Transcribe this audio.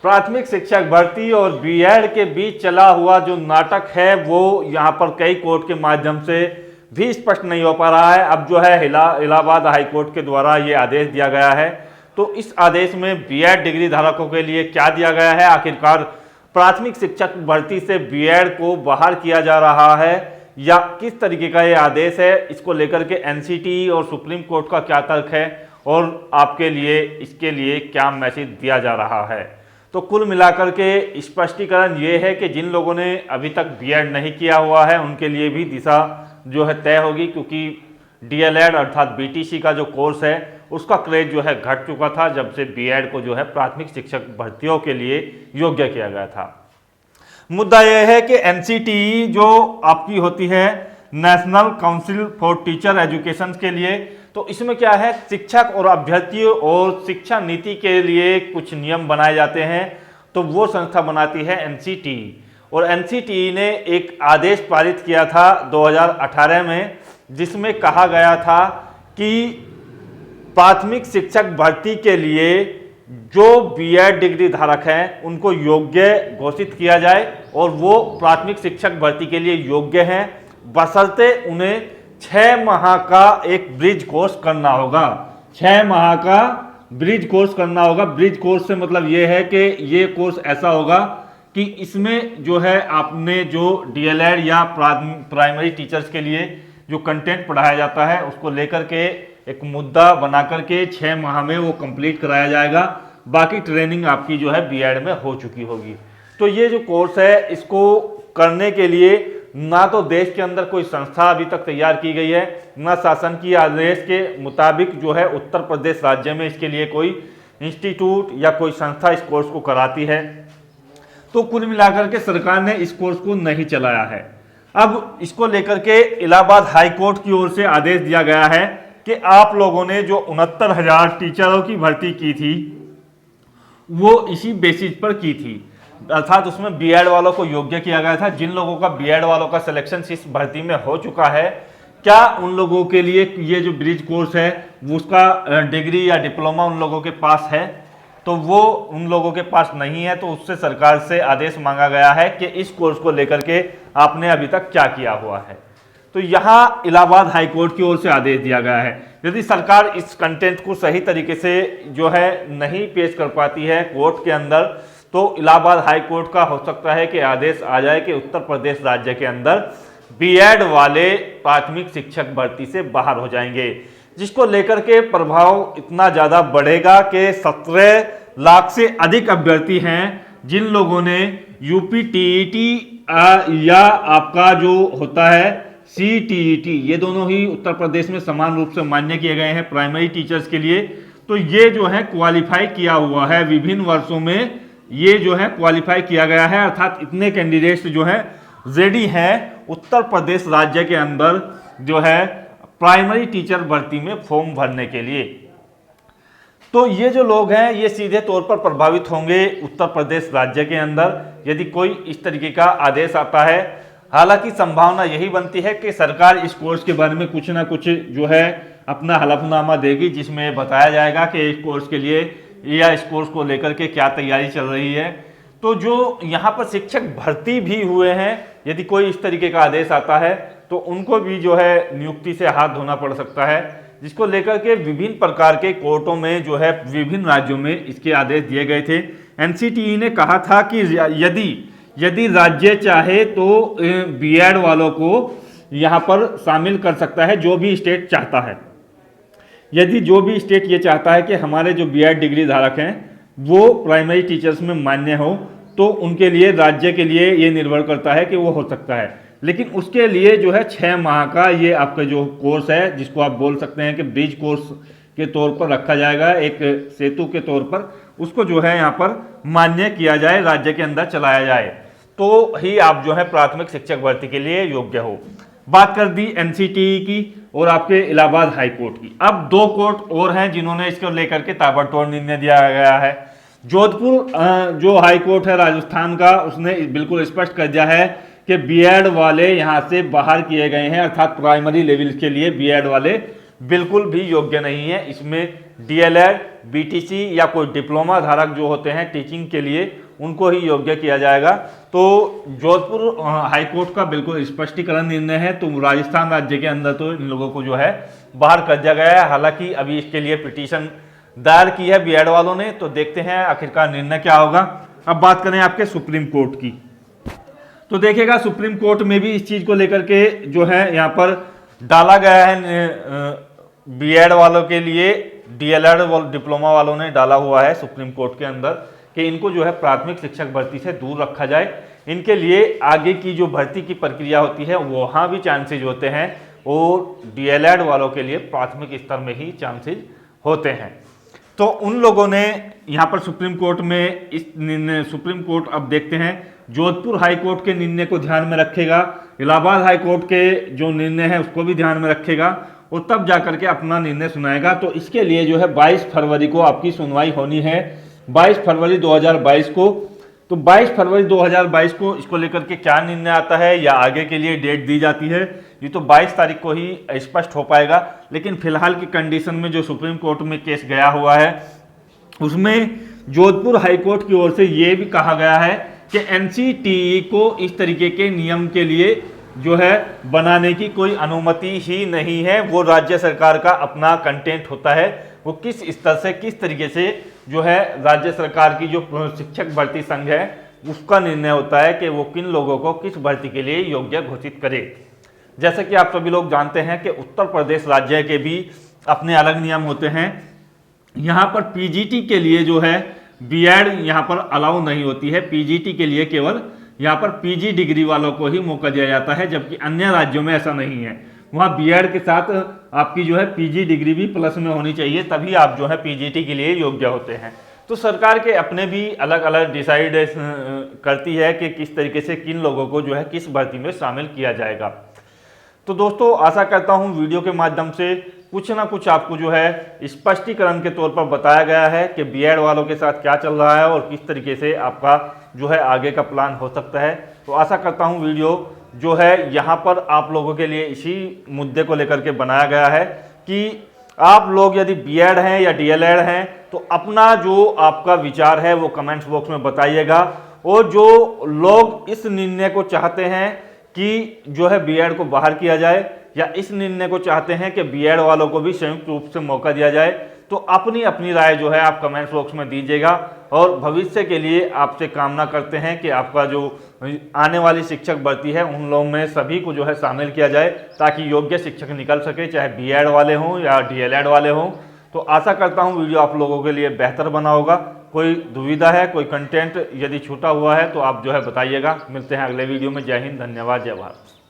प्राथमिक शिक्षक भर्ती और बीएड के बीच चला हुआ जो नाटक है वो यहाँ पर कई कोर्ट के माध्यम से भी स्पष्ट नहीं हो पा रहा है। अब जो है इलाहाबाद हाई कोर्ट के द्वारा ये आदेश दिया गया है, तो इस आदेश में बीएड डिग्री धारकों के लिए क्या दिया गया है, आखिरकार प्राथमिक शिक्षक भर्ती से बीएड को बाहर किया जा रहा है या किस तरीके का ये आदेश है, इसको लेकर के एनसीटी और सुप्रीम कोर्ट का क्या तर्क है और आपके लिए इसके लिए क्या मैसेज दिया जा रहा है। तो कुल मिलाकर के स्पष्टीकरण ये है कि जिन लोगों ने अभी तक बीएड नहीं किया हुआ है उनके लिए भी दिशा जो है तय होगी, क्योंकि डीएलएड अर्थात बीटीसी का जो कोर्स है उसका क्रेज जो है घट चुका था जब से बीएड को जो है प्राथमिक शिक्षक भर्तियों के लिए योग्य किया गया था। मुद्दा यह है कि एनसीटीई जो आपकी होती है national council for teacher education के लिए, तो इसमें क्या है, शिक्षक और अभ्यर्थियों और शिक्षा नीति के लिए कुछ नियम बनाए जाते हैं, तो वो संस्था बनाती है एनसीटीई। और एनसीटीई ने एक आदेश पारित किया था 2018 में, जिसमें कहा गया था कि प्राथमिक शिक्षक भर्ती के लिए जो बीएड डिग्री धारक हैं उनको योग्य घोषित किया जाए और वो प्राथमिक शिक्षक भर्ती के लिए योग्य हैं, बशर्ते उन्हें 6 माह का एक ब्रिज कोर्स करना होगा। 6 माह का ब्रिज कोर्स करना होगा। ब्रिज कोर्स से मतलब ये है कि ये कोर्स ऐसा होगा कि इसमें जो है आपने जो डीएलएड या प्राइमरी टीचर्स के लिए जो कंटेंट पढ़ाया जाता है उसको लेकर के एक मुद्दा बना करके 6 माह में वो कंप्लीट कराया जाएगा। बाकी ट्रेनिंग आपकी जो है बीएड में हो चुकी होगी। तो ये जो कोर्स है इसको करने के लिए ना तो देश के अंदर कोई संस्था अभी तक तैयार की गई है, ना शासन की आदेश के मुताबिक जो है उत्तर प्रदेश राज्य में इसके लिए कोई इंस्टीट्यूट या कोई संस्था इस कोर्स को कराती है। तो कुल मिलाकर के सरकार ने इस कोर्स को नहीं चलाया है। अब इसको लेकर के इलाहाबाद हाई कोर्ट की ओर से आदेश दिया गया है कि आप लोगों ने जो 69,000 टीचरों की भर्ती की थी वो इसी बेसिस पर की थी, अर्थात उसमें बीएड वालों को योग्य किया गया था। जिन लोगों का बीएड वालों का सिलेक्शन इस भर्ती में हो चुका है, क्या उन लोगों के लिए ये जो ब्रिज कोर्स है उसका डिग्री या डिप्लोमा उन लोगों के पास है? तो वो उन लोगों के पास नहीं है, तो उससे सरकार से आदेश मांगा गया है कि इस कोर्स को लेकर के आपने अभी तक क्या किया हुआ है। तो यहाँ इलाहाबाद हाई कोर्ट की ओर से आदेश दिया गया है। यदि सरकार इस कंटेंट को सही तरीके से जो है नहीं पेश कर पाती है कोर्ट के अंदर, तो इलाहाबाद हाई कोर्ट का हो सकता है कि आदेश आ जाए कि उत्तर प्रदेश राज्य के अंदर बीएड वाले प्राथमिक शिक्षक भर्ती से बाहर हो जाएंगे, जिसको लेकर के प्रभाव इतना ज़्यादा बढ़ेगा कि 17 लाख से अधिक अभ्यर्थी हैं जिन लोगों ने यूपी टीईटी या आपका जो होता है सीटीईटी, ये दोनों ही उत्तर प्रदेश में समान रूप से मान्य किए गए हैं प्राइमरी टीचर्स के लिए। तो ये जो है क्वालिफाई किया हुआ है, विभिन्न वर्षों में ये जो है क्वालिफाई किया गया है, अर्थात इतने कैंडिडेट्स जो है रेडी हैं उत्तर प्रदेश राज्य के अंदर जो है प्राइमरी टीचर भर्ती में फॉर्म भरने के लिए। तो ये जो लोग हैं ये सीधे तौर पर प्रभावित होंगे उत्तर प्रदेश राज्य के अंदर यदि कोई इस तरीके का आदेश आता है। हालांकि संभावना यही बनती है कि सरकार इस कोर्स के बारे में कुछ ना कुछ जो है अपना हलफनामा देगी, जिसमें बताया जाएगा कि इस कोर्स के लिए या इस कोर्स को लेकर के क्या तैयारी चल रही है। तो जो यहाँ पर शिक्षक भर्ती भी हुए हैं, यदि कोई इस तरीके का आदेश आता है तो उनको भी जो है नियुक्ति से हाथ धोना पड़ सकता है, जिसको लेकर के विभिन्न प्रकार के कोर्टों में जो है विभिन्न राज्यों में इसके आदेश दिए गए थे। एनसीटीई ने कहा था कि यदि राज्य चाहे तो बीएड वालों को यहाँ पर शामिल कर सकता है, जो भी स्टेट चाहता है। यदि जो भी स्टेट ये चाहता है कि हमारे जो बीएड डिग्री धारक हैं वो प्राइमरी टीचर्स में मान्य हो, तो उनके लिए राज्य के लिए ये निर्भर करता है कि वो हो सकता है। लेकिन उसके लिए जो है 6 माह का ये आपका जो कोर्स है, जिसको आप बोल सकते हैं कि ब्रिज कोर्स के तौर पर रखा जाएगा, एक सेतु के तौर पर, उसको जो है यहाँ पर मान्य किया जाए, राज्य के अंदर चलाया जाए, तो ही आप जो है प्राथमिक शिक्षक भर्ती के लिए योग्य हो। बात कर दी एनसीटीई की और आपके इलाहाबाद हाई कोर्ट की। अब 2 कोर्ट और हैं जिन्होंने इसको लेकर के ताबड़तोड़ निर्णय दिया गया है। जोधपुर जो हाई कोर्ट है राजस्थान का, उसने बिल्कुल स्पष्ट कर दिया है कि बीएड वाले यहाँ से बाहर किए गए हैं, अर्थात प्राइमरी लेवल के लिए बीएड वाले बिल्कुल भी योग्य नहीं है। इसमें डीएलएड, बीटीसी या कोई डिप्लोमा धारक जो होते हैं टीचिंग के लिए, उनको ही योग्य किया जाएगा। तो जोधपुर हाईकोर्ट का बिल्कुल स्पष्टीकरण निर्णय है। तो राजस्थान राज्य के अंदर तो इन लोगों को जो है बाहर कर दिया गया है। हालांकि अभी इसके लिए पिटीशन दायर की है बीएड वालों ने, तो देखते हैं आखिरकार निर्णय क्या होगा। अब बात करें आपके सुप्रीम कोर्ट की, तो देखिएगा सुप्रीम कोर्ट में भी इस चीज को लेकर के जो है यहाँ पर डाला गया है बीएड वालों के लिए, डीएलएड डिप्लोमा वालों ने डाला हुआ है सुप्रीम कोर्ट के अंदर कि इनको जो है प्राथमिक शिक्षक भर्ती से दूर रखा जाए। इनके लिए आगे की जो भर्ती की प्रक्रिया होती है वहाँ भी चांसेज होते हैं, और डीएलएड वालों के लिए प्राथमिक स्तर में ही चांसेज होते हैं। तो उन लोगों ने यहाँ पर सुप्रीम कोर्ट में इस निर्णय, सुप्रीम कोर्ट अब देखते हैं जोधपुर हाई कोर्ट के निर्णय को ध्यान में रखेगा, इलाहाबाद हाई कोर्ट के जो निर्णय है उसको भी ध्यान में रखेगा, और तब जाकर के अपना निर्णय सुनाएगा। तो इसके लिए जो है 22 फरवरी को आपकी सुनवाई होनी है, 22 फरवरी 2022 को। तो 22 फरवरी 2022 को इसको लेकर के क्या निर्णय आता है या आगे के लिए डेट दी जाती है, ये तो 22 तारीख को ही स्पष्ट हो पाएगा। लेकिन फिलहाल की कंडीशन में जो सुप्रीम कोर्ट में केस गया हुआ है उसमें जोधपुर हाईकोर्ट की ओर से ये भी कहा गया है कि एनसीटीई को इस तरीके के नियम के लिए जो है बनाने की कोई अनुमति ही नहीं है। वो राज्य सरकार का अपना कंटेंट होता है, वो किस स्तर से किस तरीके से जो है राज्य सरकार की जो शिक्षक भर्ती संघ है उसका निर्णय होता है कि वो किन लोगों को किस भर्ती के लिए योग्य घोषित करे। जैसे कि आप सभी लोग जानते हैं कि उत्तर प्रदेश राज्य के भी अपने अलग नियम होते हैं। यहाँ पर पीजीटी के लिए जो है बीएड यहाँ पर अलाउ नहीं होती है, पीजीटी के लिए केवल यहाँ पर पीजी डिग्री वालों को ही मौका दिया जाता है, जबकि अन्य राज्यों में ऐसा नहीं है। वहाँ बीएड के साथ आपकी जो है पीजी डिग्री भी प्लस में होनी चाहिए, तभी आप जो है पीजीटी के लिए योग्य होते हैं। तो सरकार के अपने भी अलग अलग डिसाइड करती है कि किस तरीके से किन लोगों को जो है किस भर्ती में शामिल किया जाएगा। तो दोस्तों आशा करता हूँ वीडियो के माध्यम से कुछ ना कुछ आपको जो है स्पष्टीकरण के तौर पर बताया गया है कि बीएड वालों के साथ क्या चल रहा है और किस तरीके से आपका जो है आगे का प्लान हो सकता है। तो आशा करता हूँ वीडियो जो है यहाँ पर आप लोगों के लिए इसी मुद्दे को लेकर के बनाया गया है कि आप लोग यदि बीएड हैं या डीएलएड हैं तो अपना जो आपका विचार है वो कमेंट्स बॉक्स में बताइएगा। और जो लोग इस निर्णय को चाहते हैं कि जो है बीएड को बाहर किया जाए या इस निर्णय को चाहते हैं कि बीएड वालों को भी संयुक्त रूप से मौका दिया जाए, तो अपनी अपनी राय जो है आप कमेंट्स बॉक्स में दीजिएगा। और भविष्य के लिए आपसे कामना करते हैं कि आपका जो आने वाली शिक्षक भर्ती है उन लोगों में सभी को जो है शामिल किया जाए, ताकि योग्य शिक्षक निकल सके, चाहे बीएड वाले हों या डीएलएड वाले हों। तो आशा करता हूँ वीडियो आप लोगों के लिए बेहतर बना होगा। कोई दुविधा है, कोई कंटेंट यदि छूटा हुआ है तो आप जो है बताइएगा। मिलते हैं अगले वीडियो में। जय हिंद, धन्यवाद, जय भारत।